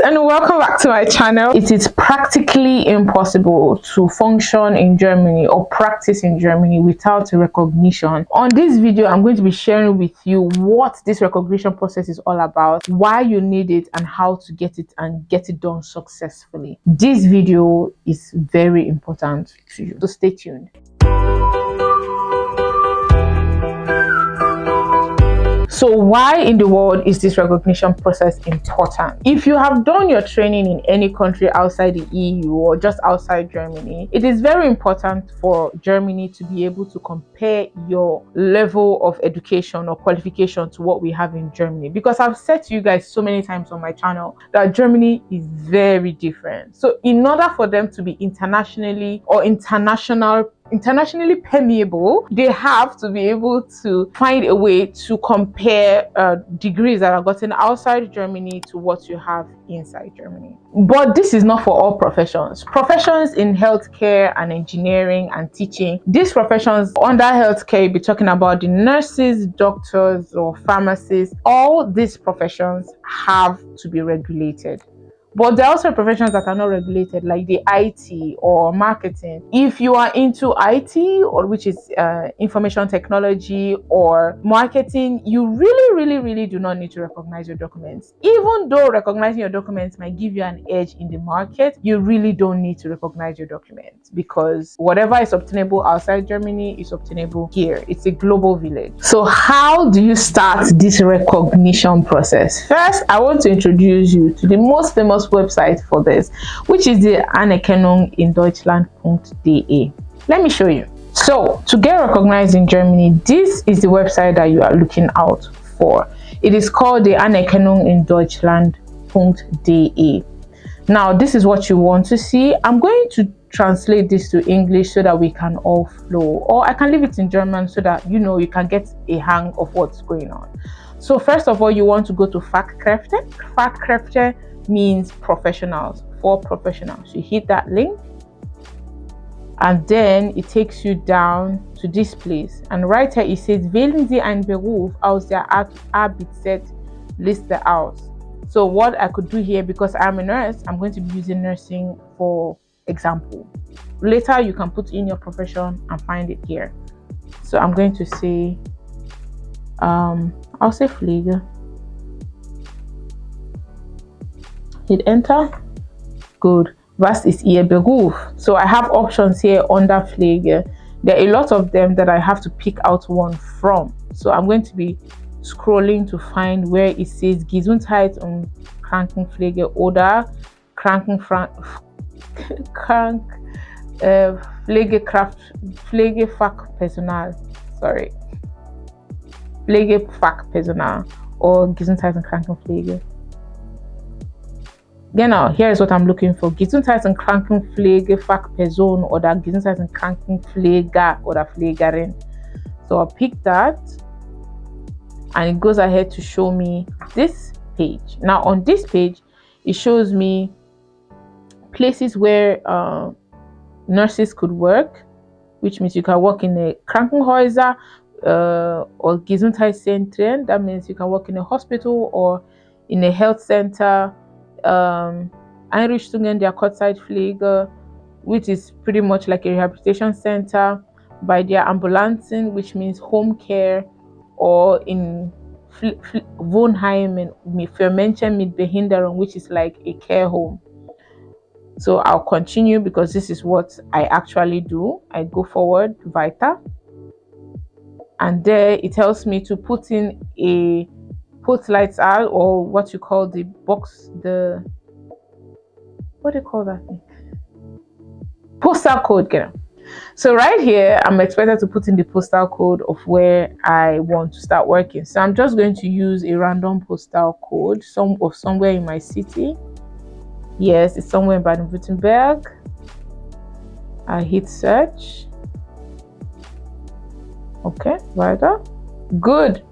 and welcome back to my channel. It is practically impossible to function in Germany or practice in Germany without recognition. On this video, I'm going to be sharing with you what this recognition process is all about, why you need it, and how to get it and get it done successfully. This video is very important to you, so stay tuned. So why in the world is this recognition process important? If you have done your training in any country outside the EU or just outside Germany, it is very important for Germany to be able to compare your level of education or qualification to what we have in Germany. Because I've said to you guys so many times on my channel that Germany is very different. So in order for them to be internationally permeable, they have to be able to find a way to compare degrees that are gotten outside Germany to what you have inside Germany. But this is not for all professions. Professions in healthcare and engineering and teaching, these professions under healthcare, you'll be talking about the nurses, doctors, or pharmacists. All these professions have to be regulated. But there are also professions that are not regulated, like the IT or marketing. If you are into IT, or which is information technology or marketing, you really do not need to recognize your documents. Even though recognizing your documents might give you an edge in the market, you really don't need to recognize your documents, because whatever is obtainable outside Germany is obtainable here. It's a global village. So how do you start this recognition process? First, I want to introduce you to the most famous website for this, which is the Anerkennung in Deutschland.de. Let me show you. So to get recognized in Germany, this is the website that you are looking out for. It is called the Anerkennung in Deutschland.de. Now this is what you want to see. I'm going to translate this to English so that we can all flow, or I can leave it in German so that you can get a hang of what's going on. So first of all, you want to go to Fachkräfte. Fachkräfte means professionals, for professionals. You hit that link and then it takes you down to this place, and right here it says wählen Sie einen Beruf aus der ABZ Liste aus. So what I could do here, because I'm a nurse, I'm going to be using nursing for example. Later you can put in your profession and find it here. So I'm going to say I'll say Pflege. Hit enter. Good. Was ist Ihr Beruf? So I have options here under Pflege. There are a lot of them that I have to pick out one from. So I'm going to be scrolling to find where it says Gesundheit und Krankenpflege oder Pflegefachpersonal. Sorry. Pflegefachpersonal or Gesundheit und Krankenpflege. Genau, here is what I'm looking for. Gesundheits- und Krankenpflegefachperson oder Gesundheits- und Krankenpfleger oder Pflegerin. So I'll pick that and it goes ahead to show me this page. Now on this page, it shows me places where nurses could work, which means you can work in a Krankenhäuser or Gesundheitszentren. That means you can work in a hospital or in a health center. Einrichtungen der Kurzzeitpflege, which is pretty much like a rehabilitation center, by their Ambulanzen, which means home care, or in Wohnheimen für Menschen mit Behinderung, which is like a care home. So I'll continue because this is what I actually do. I go forward, weiter, and there it tells me to put in a Postleitzahl, or what you call the box, what do you call that thing? Postal code. So right here, I'm expected to put in the postal code of where I want to start working. So I'm just going to use a random postal code, somewhere in my city. Yes, it's somewhere in Baden-Württemberg. I hit search. Okay, weiter. Good.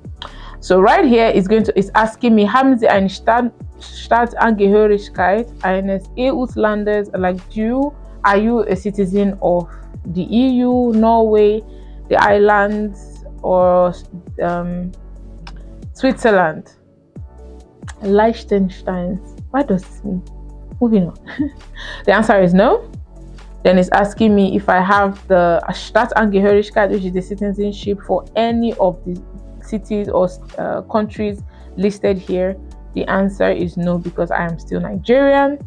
So right here it's asking me, haben Sie eine Staatsangehörigkeit eines EU-Landes? Like, are you a citizen of the EU, Norway, the islands, or Switzerland, Liechtenstein? What does this mean? Moving on. The answer is no. Then it's asking me if I have the Staatsangehörigkeit, which is the citizenship for any of the cities or countries listed here. The answer is no, because I am still Nigerian.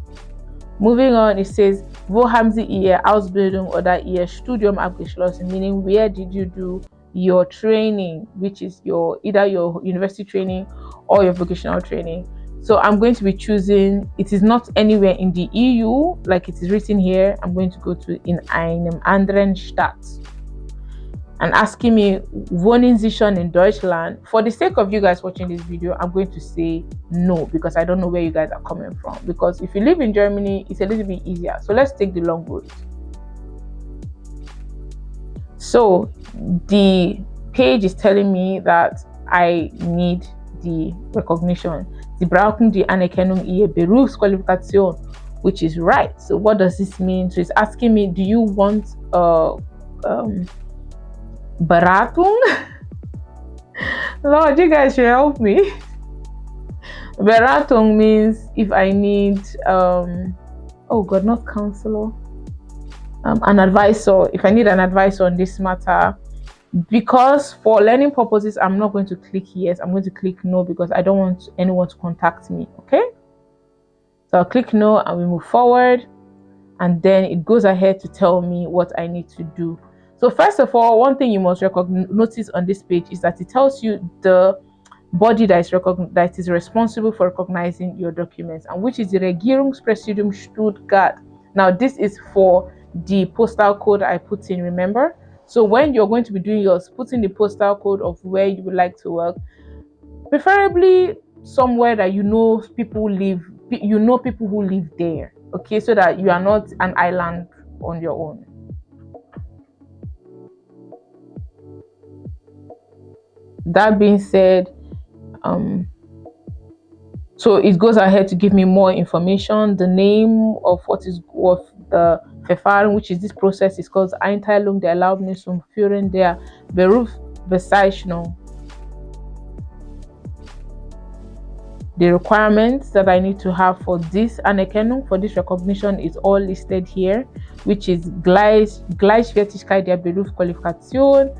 Moving on, it says, wo haben Sie Ihre Ausbildung oder Ihr Studium abgeschlossen? Meaning, where did you do your training, which is either your university training or your vocational training. So I'm going to be choosing, it is not anywhere in the EU, like it is written here. I'm going to go to in einem anderen Stadt. And asking me, wohnen Sie schon in Deutschland? For the sake of you guys watching this video, I'm going to say no, because I don't know where you guys are coming from. Because if you live in Germany, it's a little bit easier. So let's take the long route. So the page is telling me that I need the recognition. Sie brauchen die Anerkennung Ihrer Berufsqualifikation, which is right. So what does this mean? So it's asking me, do you want Beratung? Lord, you guys should help me. Beratung means if I need oh god, not counselor, an advisor. If I need an advisor on this matter, because for learning purposes, I'm not going to click yes. I'm going to click no, because I don't want anyone to contact me. Okay, so I'll click no and we move forward, and then it goes ahead to tell me what I need to do. So first of all, one thing you must notice on this page is that it tells you the body that is responsible for recognizing your documents, and which is the Regierungspräsidium Stuttgart. Now this is for the postal code I put in, remember? So when you're going to be doing yours, put in the postal code of where you would like to work, preferably somewhere that you know people live, people who live there, okay, so that you are not an island on your own. That being said, so it goes ahead to give me more information. The name of the Verfahren, which is this process, is called Einteilung der Erlaubnis zum Führen der Berufsbezeichnung. The requirements that I need to have for this Anerkennung, for this recognition, is all listed here, which is Gleichwertigkeit der Berufsqualifikation,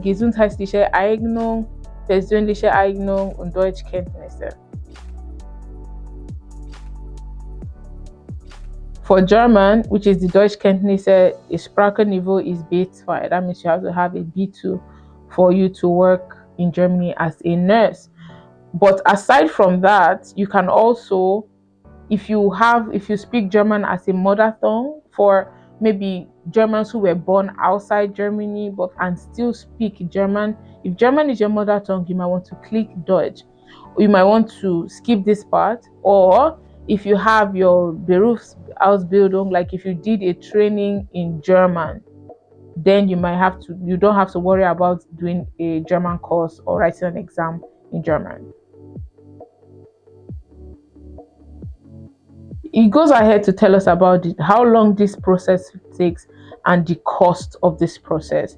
gesundheitliche Eignung, persönliche Eignung und Deutschkenntnisse. For German, which is the Deutschkenntnisse, the Sprachenniveau is B2. That means you have to have a B2 for you to work in Germany as a nurse. But aside from that, you can also, if you speak German as a mother tongue, for maybe Germans who were born outside Germany and still speak German. If German is your mother tongue, you might want to click Deutsch. Or you might want to skip this part. Or if you have your Berufsausbildung, like if you did a training in German, then you don't have to worry about doing a German course or writing an exam in German. It goes ahead to tell us about how long this process takes and the cost of this process.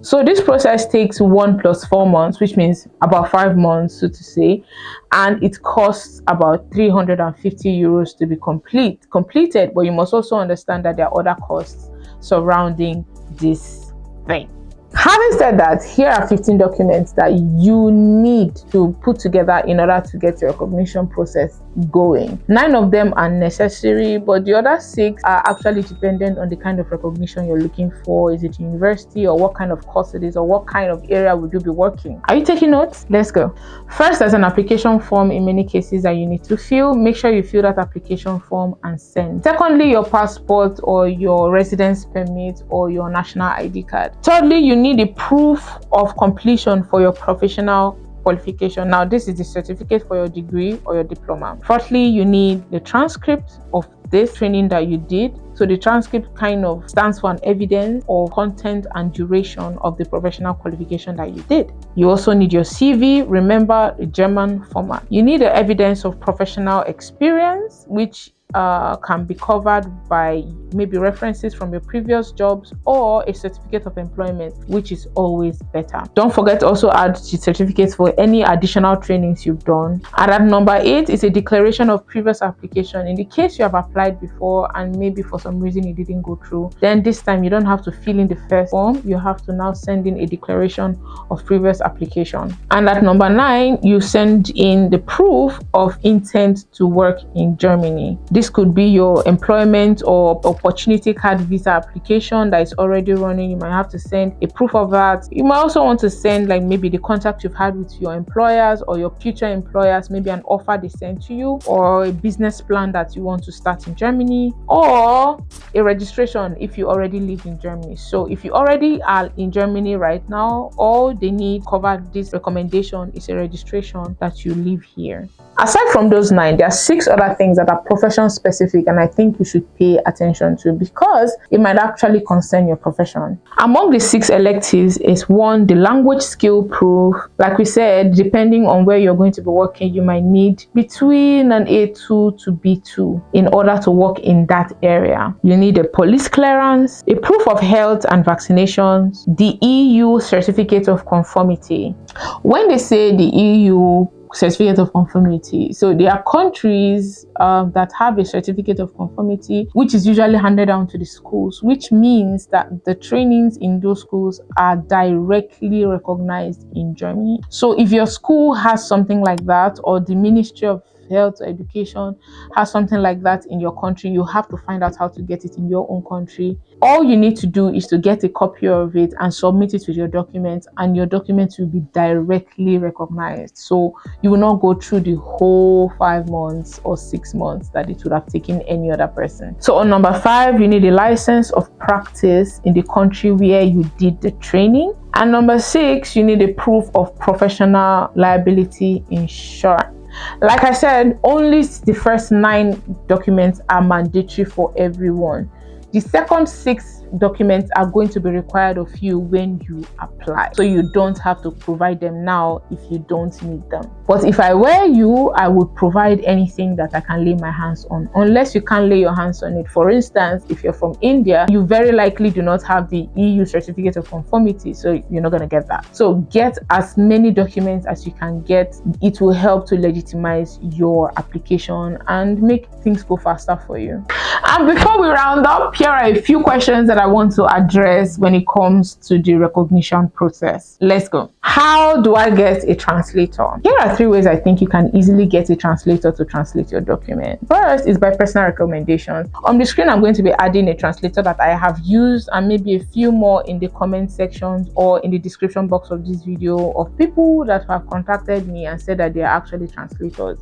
So this process takes 1 + 4 months, which means about 5 months, so to say, and it costs about 350 euros to be completed. But you must also understand that there are other costs surrounding this thing. Having said that, here are 15 documents that you need to put together in order to get your recognition process going. 9 of them are necessary, but the other 6 are actually dependent on the kind of recognition you're looking for. Is it university, or what kind of course it is, or what kind of area would you be working? Are you taking notes? Let's go. First, there's an application form in many cases that you need to fill. Make sure you fill that application form and send. Secondly, your passport or your residence permit or your national ID card. Thirdly, you need a proof of completion for your professional qualification. Now, this is the certificate for your degree or your diploma. Fourthly, you need the transcript of this training that you did. So the transcript kind of stands for an evidence or content and duration of the professional qualification that you did. You also need your CV, remember the German format. You need the evidence of professional experience, which can be covered by maybe references from your previous jobs or a certificate of employment, which is always better. Don't forget to also add the certificates for any additional trainings you've done. And at number 8 is a declaration of previous application. In the case you have applied before and maybe for some reason it didn't go through, then this time you don't have to fill in the first form. You have to now send in a declaration of previous application. And at number 9, you send in the proof of intent to work in Germany. This could be your employment or opportunity card visa application that is already running. You might have to send a proof of that. You might also want to send like maybe the contact you've had with your employers or your future employers, maybe an offer they sent to you, or a business plan that you want to start in Germany, or a registration if you already live in Germany. So if you already are in Germany right now, all they need covered this recommendation is a registration that you live here. Aside from those 9, there are 6 other things that are profession specific, and I think you should pay attention to because it might actually concern your profession. Among the 6 electives is 1, the language skill proof. Like we said, depending on where you're going to be working, you might need between an A2 to B2 in order to work in that area. You need a police clearance, a proof of health and vaccinations, the EU certificate of conformity. When they say the EU certificate of conformity, so there are countries that have a certificate of conformity which is usually handed down to the schools, which means that the trainings in those schools are directly recognized in Germany. So if your school has something like that, or the Ministry of Health or Education has something like that in your country, you have to find out how to get it in your own country. All you need to do is to get a copy of it and submit it with your documents, and your documents will be directly recognized. So you will not go through the whole 5 months or 6 months that it would have taken any other person. So on number 5, you need a license of practice in the country where you did the training. And number 6, you need a proof of professional liability insurance. Like I said, only the first 9 documents are mandatory for everyone. The second 6 documents are going to be required of you when you apply. So you don't have to provide them now if you don't need them. But if I were you, I would provide anything that I can lay my hands on, unless you can't lay your hands on it. For instance, if you're from India, you very likely do not have the EU certificate of conformity, so you're not going to get that. So get as many documents as you can get. It will help to legitimize your application and make things go faster for you. And before we round up, here are a few questions that I want to address when it comes to the recognition process. Let's go. How do I get a translator? Here are 3 ways I think you can easily get a translator to translate your document. First is by personal recommendations. On the screen, I'm going to be adding a translator that I have used, and maybe a few more in the comment sections or in the description box of this video, of people that have contacted me and said that they are actually translators.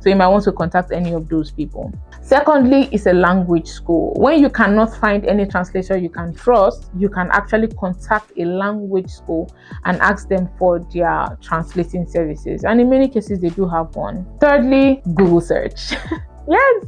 So you might want to contact any of those people. Secondly is a language school. When you cannot find any translator you can trust, you can actually contact a language school and ask them for their translating services. And in many cases, they do have one. Thirdly, Google search. Yes,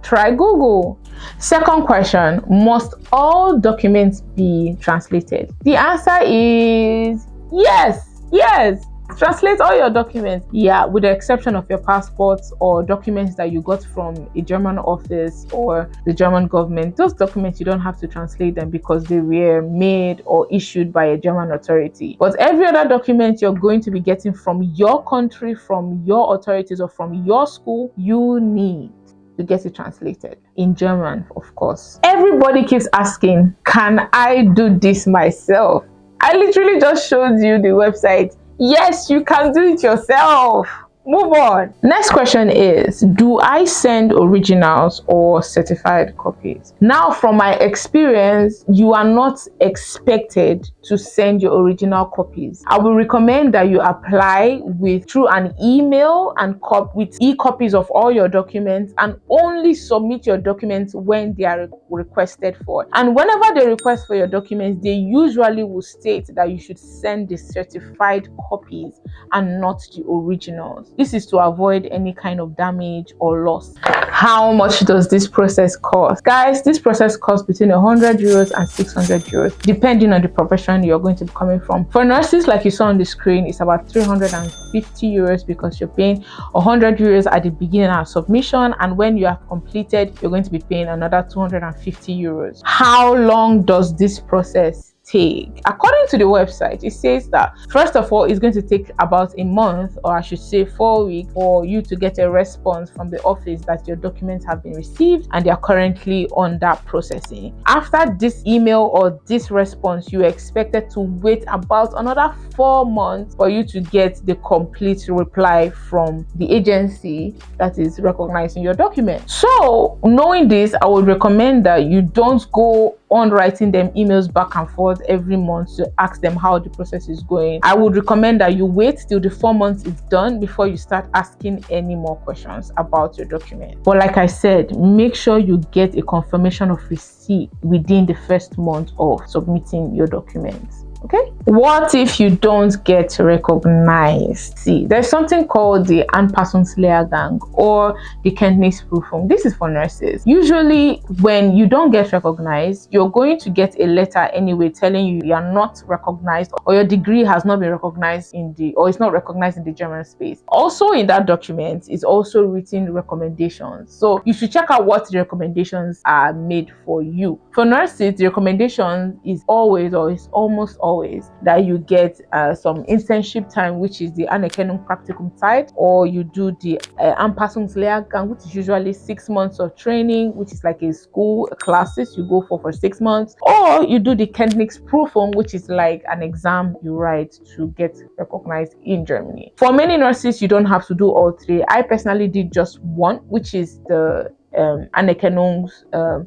try Google. Second question, must all documents be translated? The answer is yes. Yes. Translate all your documents, with the exception of your passports or documents that you got from a German office or the German government. Those documents, you don't have to translate them because they were made or issued by a German authority. But every other document you're going to be getting from your country, from your authorities, or from your school, you need to get it translated in German, of course. Everybody keeps asking, can I do this myself? I literally just showed you the website. Yes, you can do it yourself. Move on. Next question is, do I send originals or certified copies? Now, from my experience, you are not expected to send your original copies. I will recommend that you apply through an email and with e-copies of all your documents, and only submit your documents when they are requested for. And whenever they request for your documents, they usually will state that you should send the certified copies and not the originals. This is to avoid any kind of damage or loss. How much does this process cost? Guys, this process costs between 100 euros and 600 euros, depending on the profession you're going to be coming from. For nurses, like you saw on the screen, it's about 350 euros because you're paying 100 euros at the beginning of submission, and when you have completed, you're going to be paying another 250 euros. How long does this process take? According to the website, it says that first of all, it's going to take about a month, or I should say 4 weeks, for you to get a response from the office that your documents have been received and they are currently under processing. After this email or this response, you are expected to wait about another 4 months for you to get the complete reply from the agency that is recognizing your document. So knowing this, I would recommend that you don't go on writing them emails back and forth every month to ask them how the process is going. I would recommend that you wait till the 4 months is done before you start asking any more questions about your document. But like I said, make sure you get a confirmation of receipt within the first month of submitting your documents. Okay, what if you don't get recognized? See, there's something called the Anpassungslehrgang or the Kenntnisprüfung. This is for nurses. Usually when you don't get recognized, you're going to get a letter anyway telling you are not recognized, or your degree has not been recognized or it's not recognized in the German space. Also in that document is also written recommendations, so you should check out what the recommendations are made for you. For nurses, the recommendation is always, or is almost always, that you get some internship time, which is the Anerkennung Praktikum Zeit, or you do the Anpassungslehrgang, which is usually 6 months of training, which is like a school classes you go for 6 months, or you do the Kenntnisprüfung, which is like an exam you write to get recognized in Germany. For many nurses, you don't have to do all three. I personally did just one, which is the Anerkennung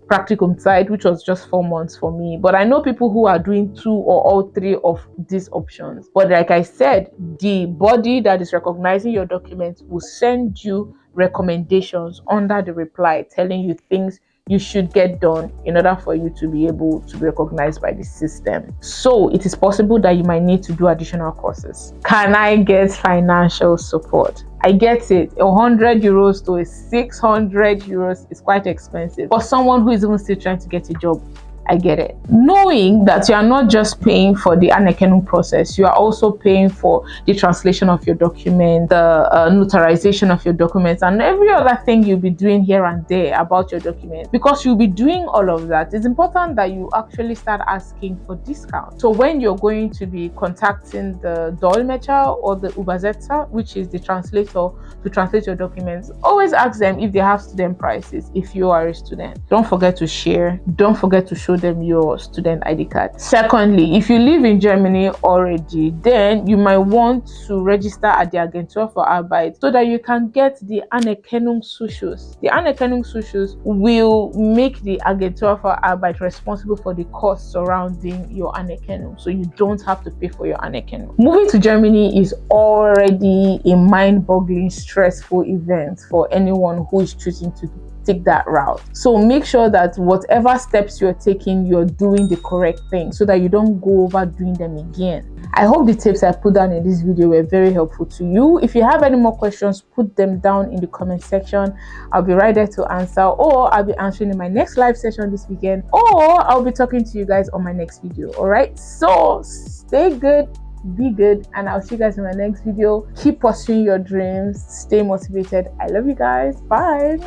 Praktikum Zeit, which was just 4 months for me. But I know people who are doing 2 or all 3 of these options. But like I said, the body that is recognizing your documents will send you recommendations under the reply telling you things you should get done in order for you to be able to be recognized by the system. So it is possible that you might need to do additional courses. Can I get financial support? I get it. 100 euros to 600 euros is quite expensive for someone who is even still trying to get a job. I get it. Knowing that you are not just paying for the Anerkennung process, you are also paying for the translation of your document, the notarization of your documents, and every other thing you'll be doing here and there about your document. Because you'll be doing all of that, it's important that you actually start asking for discounts. So when you're going to be contacting the Dolmetscher or the Übersetzer, which is the translator, to translate your documents, always ask them if they have student prices if you are a student. Don't forget to share. Don't forget to show them your student ID card. Secondly, if you live in Germany already, then you might want to register at the Agentur für Arbeit so that you can get the Anerkennungszuschuss. The Anerkennungszuschuss will make the Agentur für Arbeit responsible for the costs surrounding your Anerkennung, so you don't have to pay for your Anerkennung. Moving to Germany is already a mind-boggling, stressful event for anyone who is choosing to take that route. So make sure that whatever steps you're taking, you're doing the correct thing so that you don't go over doing them again. I hope the tips I put down in this video were very helpful to you. If you have any more questions, put them down in the comment section. I'll be right there to answer, or I'll be answering in my next live session this weekend, or I'll be talking to you guys on my next video. All right, so stay good, be good, and I'll see you guys in my next video. Keep pursuing your dreams, stay motivated. I love you guys. Bye.